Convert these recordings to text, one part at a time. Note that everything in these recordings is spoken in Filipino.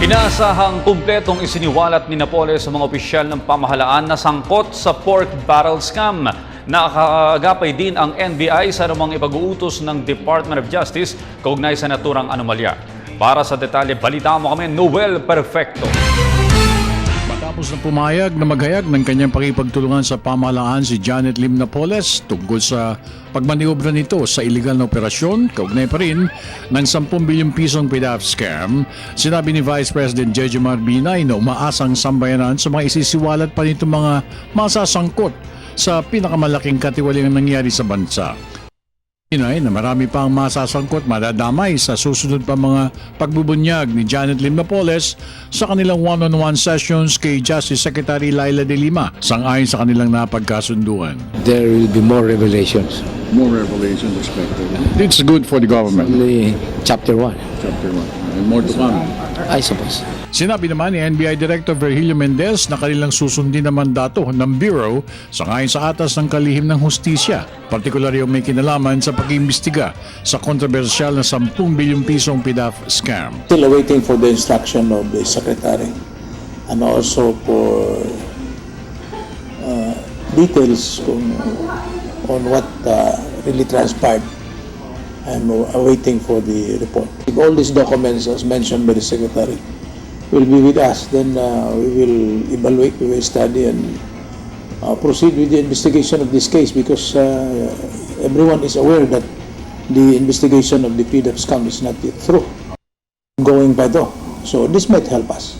Inaasahang kumpletong isiniwalat ni Napoles sa mga opisyal ng pamahalaan na sangkot sa pork barrel scam. Nakakagapay din ang NBI sa anumang ipag-uutos ng Department of Justice kaugnay sa naturang anomalya. Para sa detalye, balita mo kami, Noel Perfecto. Matapos na pumayag na maghayag ng kanyang pakipagtulungan sa pamahalaan si Janet Lim Napoles tungkol sa pagmaniobra nito sa iligal na operasyon, kaugnay pa rin ng 10 bilyong pisong PDAF scam, sinabi ni Vice President Jejomar Binay na umaasang sambayanan sa mga isisiwalat pa nito mga masasangkot sa pinakamalaking katiwaliang nangyari sa bansa. Binay na marami pang masasangkot madadamay sa susunod pa mga pagbubunyag ni Janet Lim Napoles sa kanilang one-on-one sessions kay Justice Secretary Laila De Lima sang-ayon sa kanilang napagkasunduan. There will be more revelations. More revelations expected. It's good for the government. Only chapter 1, Chapter 1. And more to come. I suppose. Sinabi naman ni NBI Director Virgilio Mendez na kanilang susundin na mandato ng Bureau sangayon sa atas ng kalihim ng hustisya, partikular yung may kinalaman sa pag-iimbestiga sa kontrobersyal na 10 bilyong pisong PDAF scam. Still awaiting for the instruction of the Secretary and also for details on what really transpired. I'm awaiting for the report. If all these documents, as mentioned by the Secretary, will be with us, then we will evaluate, we will study and proceed with the investigation of this case because everyone is aware that the investigation of the PDAF scam is not yet through. Going by ito. So this might help us.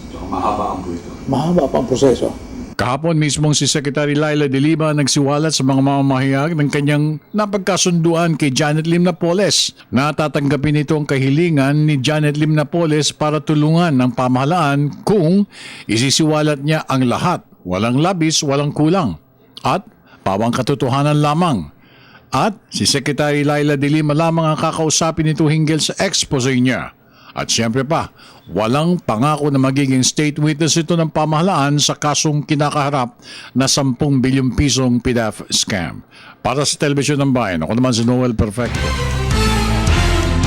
Mahaba ang proseso. Kahapon mismong si Secretary Laila De Lima nagsiwalat sa mga mamamahayag ng kanyang napagkasunduan kay Janet Lim Napoles na tatanggapin ito ang kahilingan ni Janet Lim Napoles para tulungan ng pamahalaan kung isisiwalat niya ang lahat, walang labis, walang kulang, at pawang katotohanan lamang. At si Secretary Laila De Lima lamang ang kakausapin nito hinggil sa expose niya. At siyempre pa, walang pangako na magiging state witness ito ng pamahalaan sa kasong kinakaharap na 10 bilyong pisong PDAF scam. Para sa Telebisyon ng Bayan, ako naman si Noel Perfecto.